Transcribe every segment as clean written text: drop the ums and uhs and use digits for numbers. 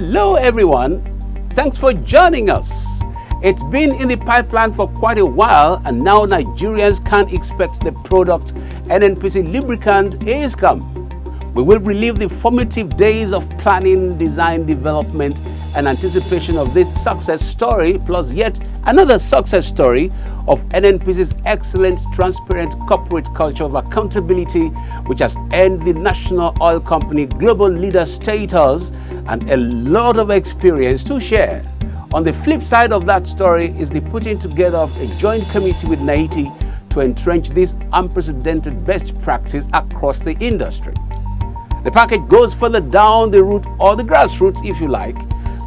Hello everyone, thanks for joining us. It's been in the pipeline for quite a while and now Nigerians can expect the product NNPC lubricant is come. We will relive the formative days of planning, design, development and anticipation of this success story plus yet another success story of NNPC's excellent, transparent corporate culture of accountability which has earned the National Oil Company global leader status and a lot of experience to share. On the flip side of that story is the putting together of a joint committee with NAITI to entrench this unprecedented best practice across the industry. The package goes further down the route or the grassroots if you like.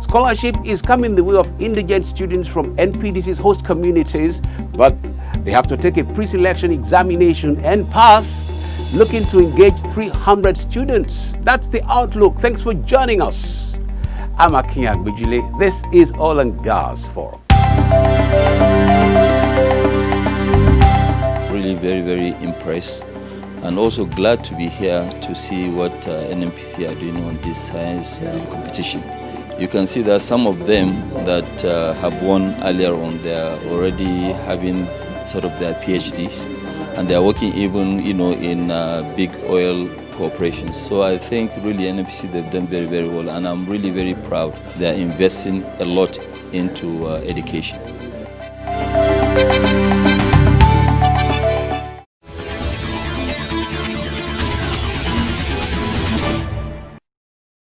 Scholarship is coming the way of indigent students from NPDC's host communities, but they have to take a pre-selection examination and pass, looking to engage 300 students. That's the outlook. Thanks for joining us. I'm Akinya Bujile. This is Oil and Gas Forum. Really very impressed and also glad to be here to see what NNPC are doing on this science competition. You can see that some of them that have won earlier on, they are already having sort of their PhDs and they are working even, in big oil corporations. So I think really NNPC, they've done very well and I'm really very proud. They are investing a lot into education.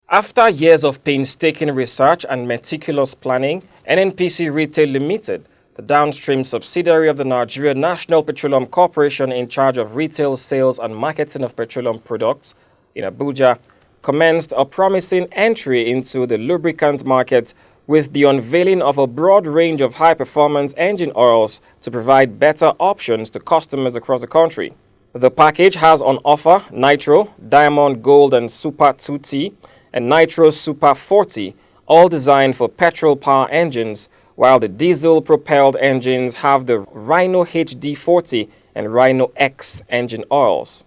After years of painstaking research and meticulous planning, NNPC Retail Limited, the downstream subsidiary of the Nigeria National Petroleum Corporation in charge of retail sales and marketing of petroleum products in Abuja, commenced a promising entry into the lubricant market with the unveiling of a broad range of high-performance engine oils to provide better options to customers across the country. The package has on offer Nitro, Diamond Gold and Super 2T, and Nitro Super 40, all designed for petrol power engines, while the diesel-propelled engines have the Rhino HD40 and Rhino X engine oils.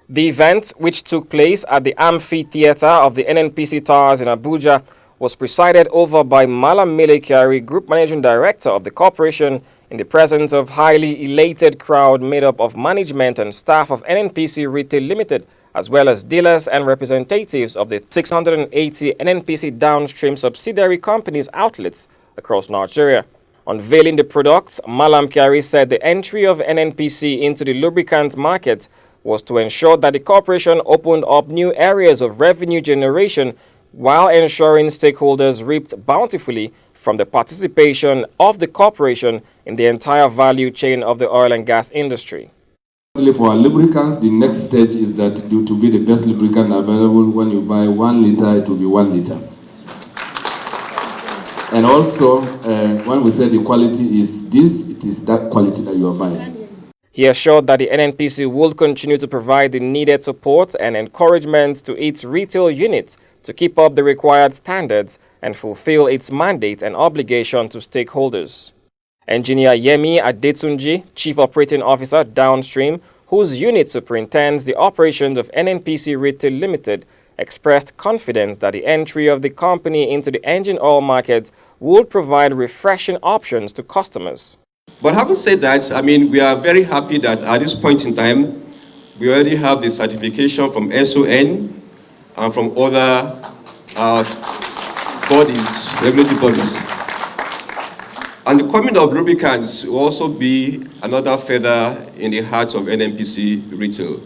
The event, which took place at the amphitheater of the NNPC Towers in Abuja, was presided over by Malam Mele Kyari, Group Managing Director of the corporation, in the presence of highly elated crowd made up of management and staff of NNPC Retail Limited, as well as dealers and representatives of the 680 NNPC downstream subsidiary companies' outlets across Nigeria. Unveiling the products, Malam Kyari said the entry of NNPC into the lubricant market was to ensure that the corporation opened up new areas of revenue generation while ensuring stakeholders reaped bountifully from the participation of the corporation in the entire value chain of the oil and gas industry. For our lubricants, the next stage is that to be the best lubricant available. When you buy 1 liter, it will be 1 liter. And also, when we say the quality is this, it is that quality that you are buying. He assured that the NNPC will continue to provide the needed support and encouragement to its retail units to keep up the required standards and fulfill its mandate and obligation to stakeholders. Engineer Yemi Adetunji, Chief Operating Officer Downstream, whose unit superintends the operations of NNPC Retail Limited, expressed confidence that the entry of the company into the engine oil market would provide refreshing options to customers. But having said that, we are very happy that at this point in time, we already have the certification from SON and from other bodies, regulatory bodies. And the coming of lubricants will also be another feather in the heart of NNPC Retail.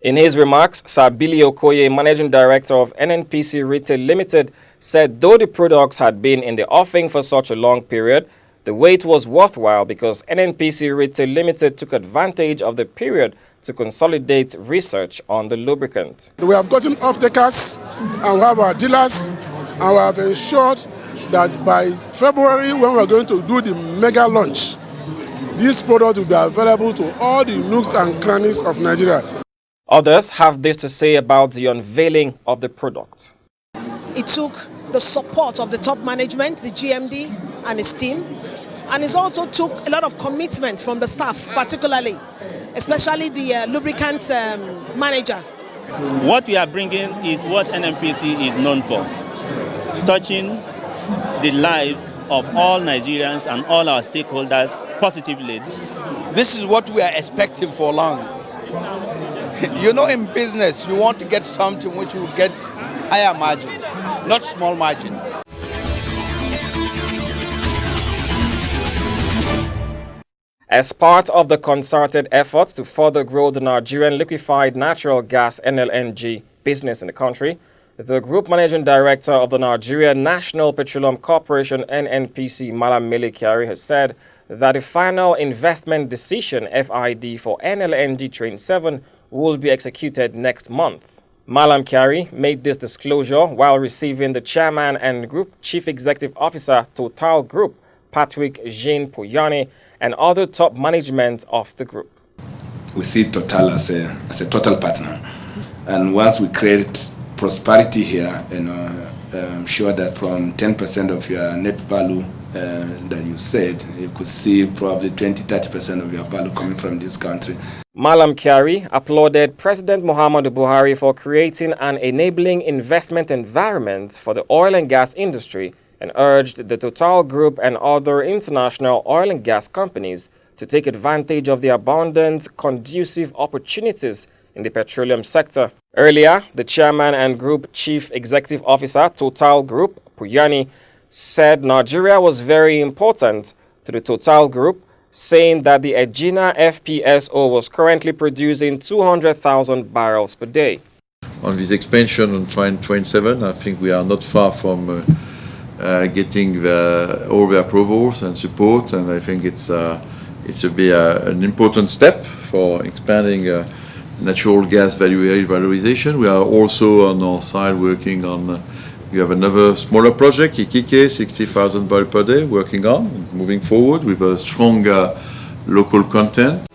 In his remarks, Sir Billy Okoye, Managing Director of NNPC Retail Limited, said though the products had been in the offing for such a long period, the wait was worthwhile because NNPC Retail Limited took advantage of the period to consolidate research on the lubricant. We have gotten off-takers and we have our dealers and we have ensured that by February, when we're going to do the mega launch, this product will be available to all the nooks and crannies of Nigeria. Others have this to say about the unveiling of the product. It took the support of the top management, the GMD and his team, and it also took a lot of commitment from the staff, particularly, especially the lubricant manager. What we are bringing is what NNPC is known for. touching the lives of all Nigerians and all our stakeholders positively. This is what we are expecting for long. You know, in business, you want to get something which will get higher margin, not small margin. As part of the concerted efforts to further grow the Nigerian liquefied natural gas (NLNG) business in the country, the Group Managing Director of the Nigeria National Petroleum Corporation (NNPC), Malam Kyari, has said that the final investment decision (FID) for NLNG Train 7 will be executed next month. Malam Kyari made this disclosure while receiving the Chairman and Group Chief Executive Officer Total Group, Patrick Jean Poyani, and other top management of the group. We see Total as a total partner, and once we create prosperity here, I'm sure that from 10% of your net value that you said, you could see probably 20-30% of your value coming from this country. Malam Kyari applauded President Muhammadu Buhari for creating an enabling investment environment for the oil and gas industry and urged the Total Group and other international oil and gas companies to take advantage of the abundant, conducive opportunities in the petroleum sector. Earlier, the Chairman and Group Chief Executive Officer, Total Group, Poyani, said Nigeria was very important to the Total Group, saying that the Egina FPSO was currently producing 200,000 barrels per day. On this expansion on Train 7, I think we are not far from getting all the approvals and support, and I think it's an important step for expanding natural gas valorization. We are also on our side working on, we have another smaller project, Ikike, 60,000 barrels per day, working on, moving forward with a stronger local content.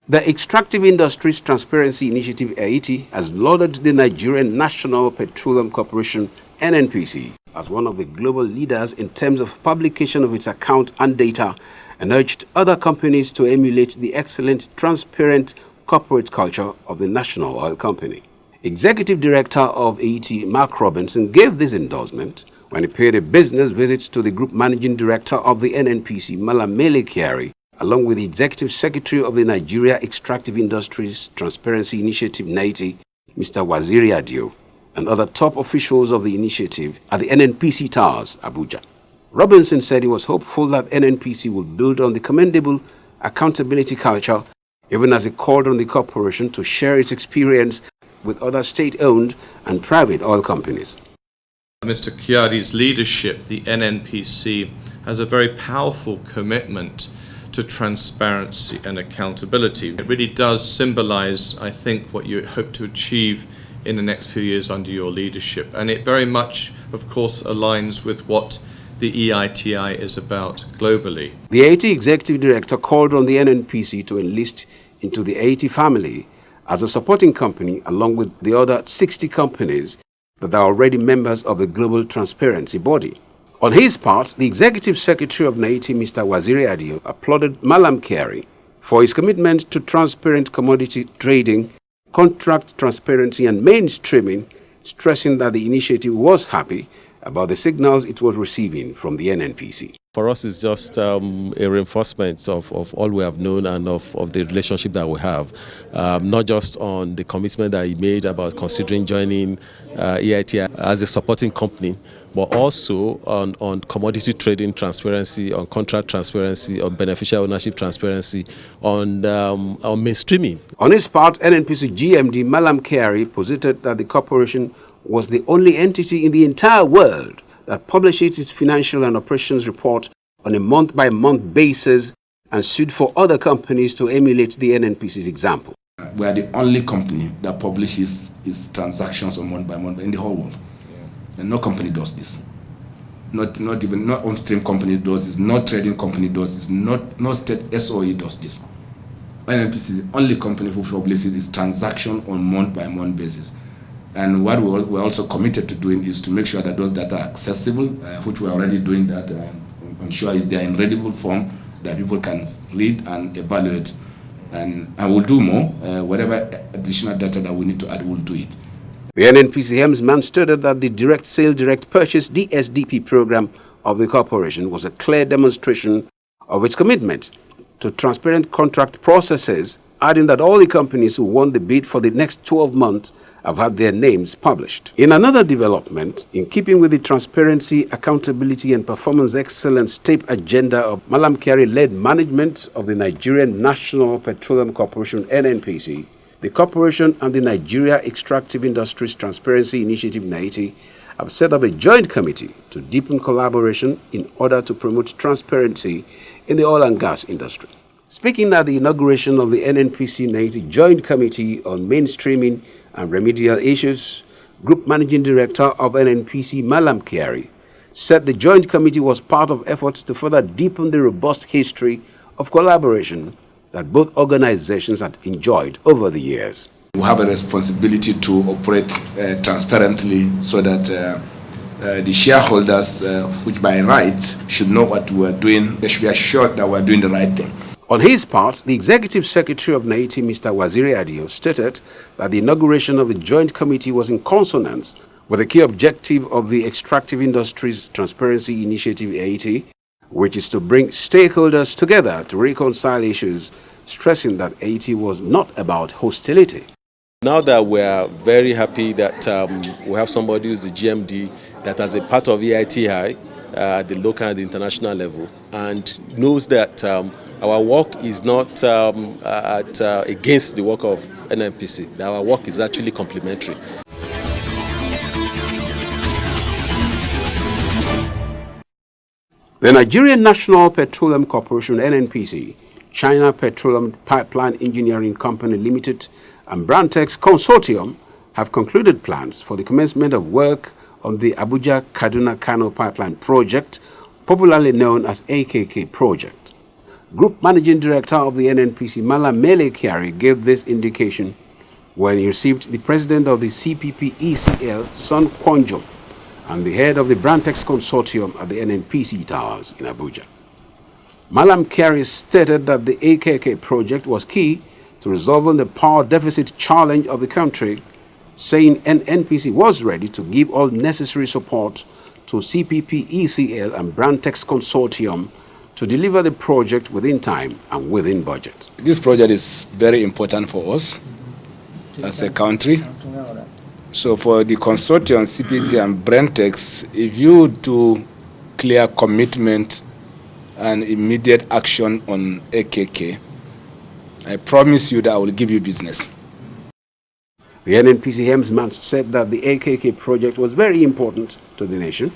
The Extractive Industries Transparency Initiative (EIT) has lauded the Nigerian National Petroleum Corporation (NNPC) as one of the global leaders in terms of publication of its account and data, and urged other companies to emulate the excellent, transparent corporate culture of the national oil company. Executive Director of EIT, Mark Robinson, gave this endorsement when he paid a business visit to the Group Managing Director of the NNPC, Malam Kyari, along with the Executive Secretary of the Nigeria Extractive Industries Transparency Initiative (NITI), Mr. Waziri Adio, and other top officials of the initiative at the NNPC Towers, Abuja. Robinson said he was hopeful that NNPC will build on the commendable accountability culture, even as he called on the corporation to share its experience with other state-owned and private oil companies. Mr. Kyari's leadership, the NNPC, has a very powerful commitment to transparency and accountability. It really does symbolize, I think, what you hope to achieve in the next few years under your leadership. And it very much, of course, aligns with what the EITI is about globally. The EIT Executive Director called on the NNPC to enlist into the EIT family as a supporting company along with the other 60 companies that are already members of the Global Transparency Body. On his part, the Executive Secretary of NITI, Mr. Waziri Adio, applauded Malam Kyari for his commitment to transparent commodity trading, contract transparency and mainstreaming, stressing that the initiative was happy about the signals it was receiving from the NNPC. For us, it's just a reinforcement of all we have known and of the relationship that we have, not just on the commitment that he made about considering joining EIT as a supporting company, but also on commodity trading transparency, on contract transparency, on beneficial ownership transparency, on mainstreaming. On his part, NNPC GMD Malam Kyari posited that the corporation was the only entity in the entire world that publishes its financial and operations report on a month-by-month basis and sued for other companies to emulate the NNPC's example. We are the only company that publishes its transactions on month-by-month in the whole world. And no company does this. Not on-stream company does this, no trading company does this, no state SOE does this. NNPC is the only company who publishes its transaction on month-by-month basis. And what we're also committed to doing is to make sure that those data are accessible, which we're already doing that. I'm sure is there in readable form that people can read and evaluate And I will do more. Whatever additional data that we need to add, we'll do it. The NNPC helmsman stated that the Direct Sale Direct Purchase DSDP program of the corporation was a clear demonstration of its commitment to transparent contract processes, adding that all the companies who won the bid for the next 12 months have had their names published. In another development, in keeping with the transparency, accountability and performance excellence state agenda of Malam Kyari-led management of the Nigerian National Petroleum Corporation NNPC, the corporation and the Nigeria Extractive Industries Transparency Initiative NITI have set up a joint committee to deepen collaboration in order to promote transparency in the oil and gas industry. Speaking at the inauguration of the NNPC NITI Joint Committee on Mainstreaming and Remedial Issues, Group Managing Director of NNPC Malam Kyari said the Joint Committee was part of efforts to further deepen the robust history of collaboration that both organizations had enjoyed over the years. We have a responsibility to operate transparently so that the shareholders, which by right should know what we are doing, they should be assured that we are doing the right thing. On his part, the Executive Secretary of NITI, Mr. Waziri Adio, stated that the inauguration of the Joint Committee was in consonance with the key objective of the Extractive Industries Transparency Initiative (AIT), which is to bring stakeholders together to reconcile issues, stressing that AIT was not about hostility. Now that we are very happy that we have somebody who's the GMD that has a part of EITI at the local and the international level and knows that our work is not against the work of NNPC, that our work is actually complementary. The Nigerian National Petroleum Corporation NNPC, China Petroleum Pipeline Engineering Company Limited and Brantex Consortium have concluded plans for the commencement of work on the Abuja-Kaduna-Kano Pipeline Project, popularly known as AKK Project. Group Managing Director of the NNPC, Malam Kyari, gave this indication when he received the President of the CPP-ECL, Son Kwonjo, and the head of the Brantex Consortium at the NNPC Towers in Abuja. Malam Kyari stated that the AKK project was key to resolving the power deficit challenge of the country, saying NNPC was ready to give all necessary support to CPP-ECL and Brantex Consortium to deliver the project within time and within budget. This project is very important for us as a country. So for the consortium, CPT and Brantex, if you do clear commitment and immediate action on AKK, I promise you that I will give you business. The NNPC helmsman said that the AKK project was very important to the nation,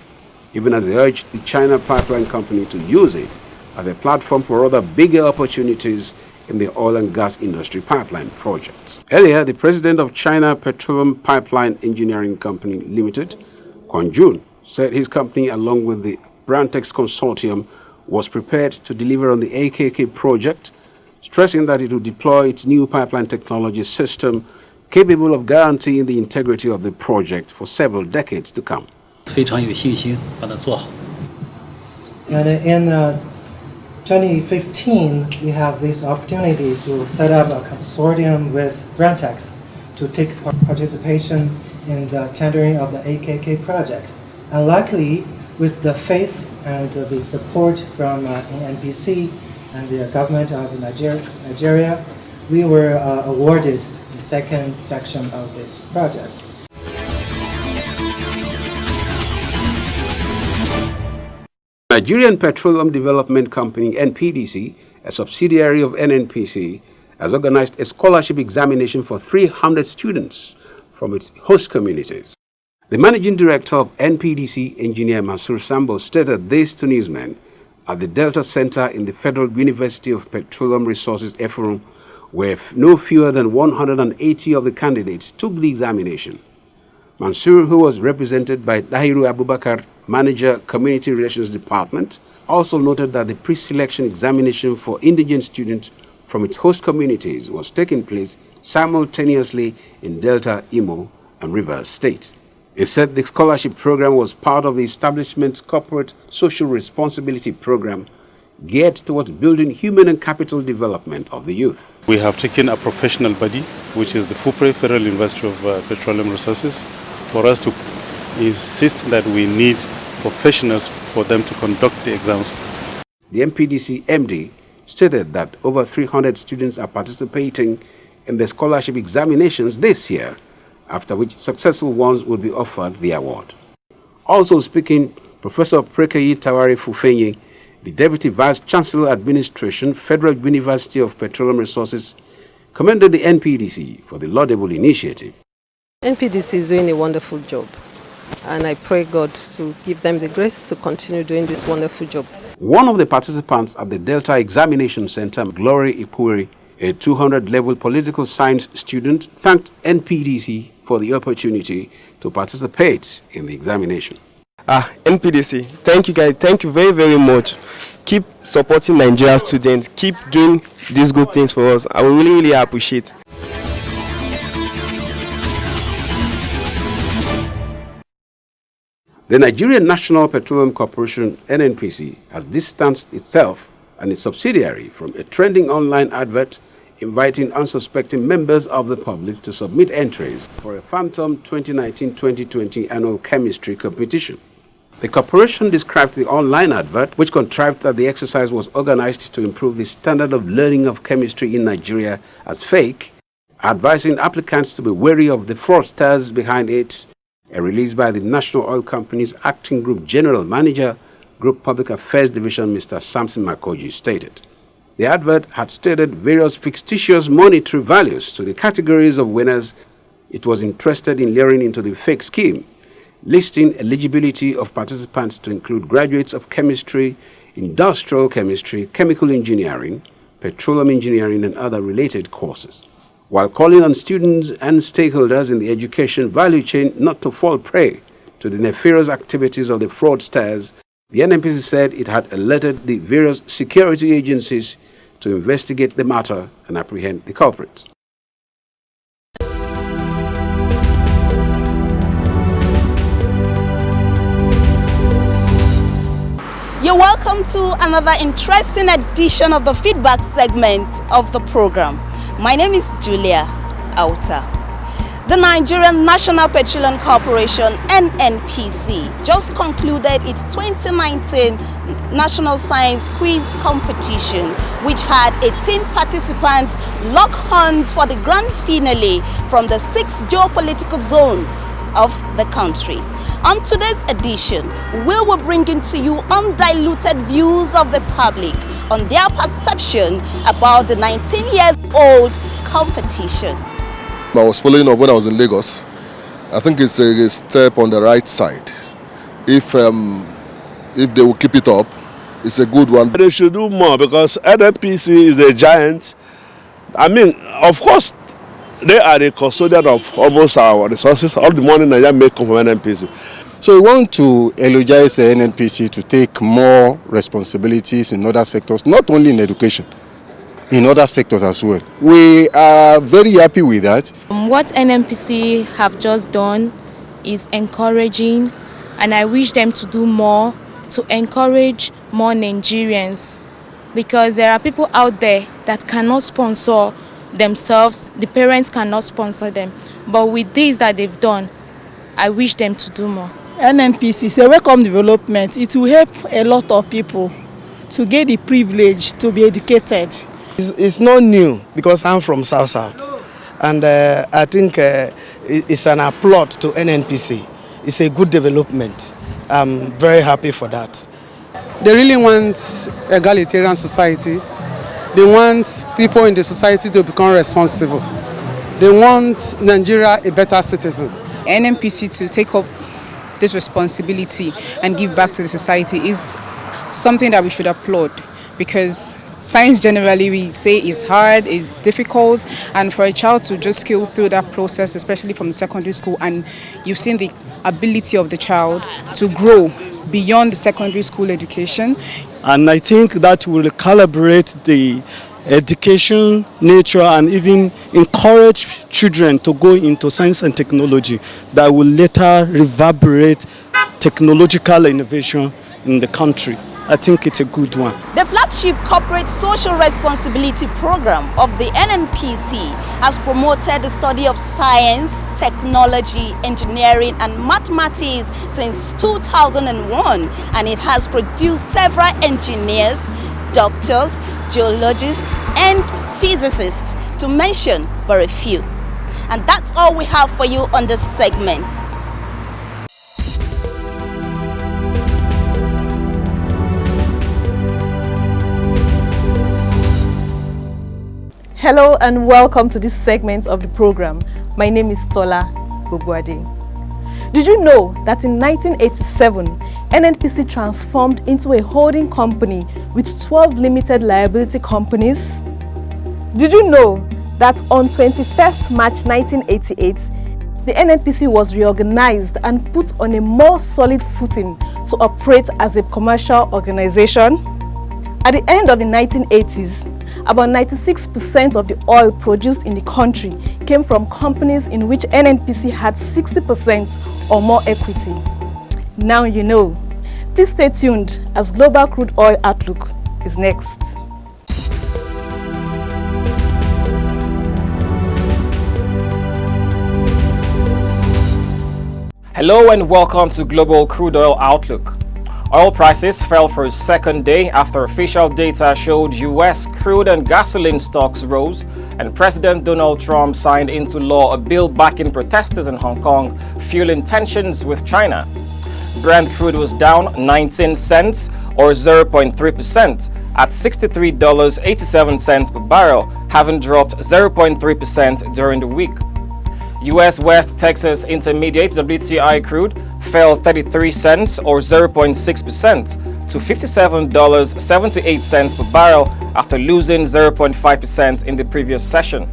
even as he urged the China Pipeline Company to use it as a platform for other bigger opportunities in the oil and gas industry pipeline projects. Earlier, the president of China Petroleum Pipeline Engineering Company Limited, Kwon Jun, said his company, along with the Brantex Consortium, was prepared to deliver on the AKK project, stressing that it would deploy its new pipeline technology system capable of guaranteeing the integrity of the project for several decades to come. And in 2015, we have this opportunity to set up a consortium with Brantex to take participation in the tendering of the AKK project. And luckily, with the faith and the support from NNPC and the government of Nigeria, we were awarded the second section of this project. Nigerian Petroleum Development Company, NPDC, a subsidiary of NNPC, has organized a scholarship examination for 300 students from its host communities. The managing director of NPDC, Engineer Mansur Sambo, stated this to newsmen at the Delta Center in the Federal University of Petroleum Resources, Eforum, where no fewer than 180 of the candidates took the examination. Mansur, who was represented by Dahiru Abubakar, Manager, Community Relations Department, also noted that the pre-selection examination for indigent students from its host communities was taking place simultaneously in Delta, Imo, and Rivers State. He said the scholarship program was part of the establishment's corporate social responsibility program, geared towards building human and capital development of the youth. We have taken a professional body, which is the FUPRE, Federal University of Petroleum Resources, for us to insist that we need professionals for them to conduct the exams. The MPDC MD stated that over 300 students are participating in the scholarship examinations this year, after which successful ones will be offered the award. Also speaking, Professor Prekeyi Tawari Fufenyi, the Deputy Vice Chancellor Administration, Federal University of Petroleum Resources, commended the NPDC for the laudable initiative. NPDC is doing a wonderful job, and I pray God to give them the grace to continue doing this wonderful job. One of the participants at the Delta Examination Center, Glory Ikwiri, a 200-level political science student, thanked NPDC for the opportunity to participate in the examination. NPDC, thank you guys, thank you very, very much. Keep supporting Nigerian students, keep doing these good things for us. I will really, really appreciate it. The Nigerian National Petroleum Corporation, NNPC, has distanced itself and its subsidiary from a trending online advert inviting unsuspecting members of the public to submit entries for a phantom 2019-2020 annual chemistry competition. The corporation described the online advert, which contrived that the exercise was organized to improve the standard of learning of chemistry in Nigeria, as fake, advising applicants to be wary of the fraudsters behind it. A release by the National Oil Company's Acting Group General Manager, Group Public Affairs Division, Mr. Samson Makoji, stated. The advert had stated various fictitious monetary values to the categories of winners it was interested in luring into the fake scheme, listing eligibility of participants to include graduates of chemistry, industrial chemistry, chemical engineering, petroleum engineering, and other related courses, while calling on students and stakeholders in the education value chain not to fall prey to the nefarious activities of the fraudsters. The NNPC said it had alerted the various security agencies to investigate the matter and apprehend the culprits. You're welcome to another interesting edition of the feedback segment of the program. My name is Julia Auta. The Nigerian National Petroleum Corporation, NNPC, just concluded its 2019 National Science Quiz Competition, which had 18 participants lock horns for the grand finale from the 6 geopolitical zones of the country. On today's edition, we will bring to you undiluted views of the public on their perception about the 19-year-old competition. I was following up when I was in Lagos. I think it's a step on the right side. If they will keep it up, it's a good one. They should do more because NNPC is a giant. I mean, of course, they are the custodian of almost our resources. All the money Nigeria make come from NNPC. So we want to eulogize the NNPC to take more responsibilities in other sectors, not only in education, in other sectors as well. We are very happy with that. What NNPC have just done is encouraging, and I wish them to do more to encourage more Nigerians, because there are people out there that cannot sponsor themselves, the parents cannot sponsor them. But with this that they've done, I wish them to do more. NNPC is a welcome development. It will help a lot of people to get the privilege to be educated. It's not new because I'm from South, and I think it's an applaud to NNPC. It's a good development. I'm very happy for that. They really want egalitarian society. They want people in the society to become responsible. They want Nigeria a better citizen. NNPC to take up this responsibility and give back to the society is something that we should applaud, because science generally we say is hard, is difficult, and for a child to just go through that process, especially from the secondary school, and you've seen the ability of the child to grow beyond the secondary school education. And I think that will calibrate the education nature and even encourage children to go into science and technology that will later reverberate technological innovation in the country. I think it's a good one. The flagship corporate social responsibility program of the NNPC has promoted the study of science, technology, engineering and mathematics since 2001, and it has produced several engineers, doctors, geologists and physicists, to mention but a few. And that's all we have for you on this segment. Hello and welcome to this segment of the program. My name is Tola Bogwade. Did you know that in 1987, NNPC transformed into a holding company with 12 limited liability companies? Did you know that on 21st March 1988, the NNPC was reorganized and put on a more solid footing to operate as a commercial organization? At the end of the 1980s, about 96% of the oil produced in the country came from companies in which NNPC had 60% or more equity. Now you know. Please stay tuned as Global Crude Oil Outlook is next. Hello and welcome to Global Crude Oil Outlook. Oil prices fell for a second day after official data showed U.S. crude and gasoline stocks rose, and President Donald Trump signed into law a bill backing protesters in Hong Kong, fueling tensions with China. Brent crude was down 19 cents or 0.3% at $63.87 per barrel, having dropped 0.3% during the week. U.S. West Texas Intermediate WTI crude fell 33 cents or 0.6% to $57.78 per barrel after losing 0.5% in the previous session.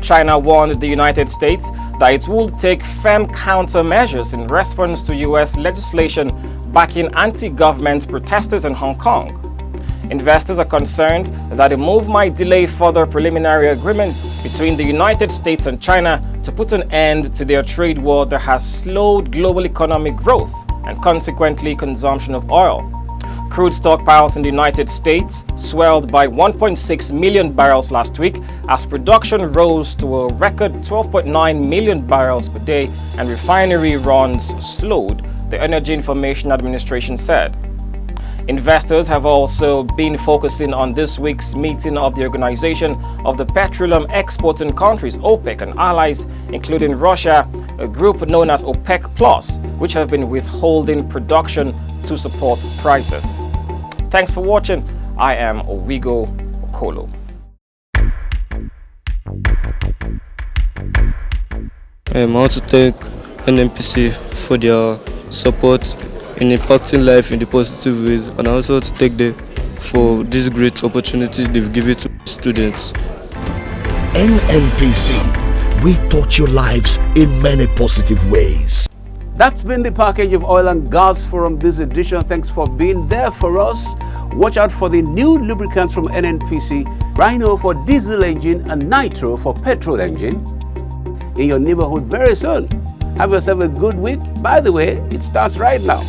China warned the United States that it would take firm countermeasures in response to U.S. legislation backing anti-government protesters in Hong Kong. Investors are concerned that the move might delay further preliminary agreements between the United States and China to put an end to their trade war that has slowed global economic growth and consequently consumption of oil. Crude stockpiles in the United States swelled by 1.6 million barrels last week as production rose to a record 12.9 million barrels per day and refinery runs slowed, the Energy Information Administration said. Investors have also been focusing on this week's meeting of the Organization of the Petroleum Exporting Countries, OPEC, and allies, including Russia, a group known as OPEC+, which have been withholding production to support prices. Thanks for watching. I am Owigo Okolo. I want to thank NNPC for their support in impacting life in the positive ways, and I also want to thank them for this great opportunity they've given to students. NNPC, we touch your lives in many positive ways. That's been the package of Oil and Gas Forum this edition. Thanks for being there for us. Watch out for the new lubricants from NNPC, Rhino for diesel engine and Nitro for petrol engine, in your neighborhood very soon. Have yourself a good week. By the way, it starts right now.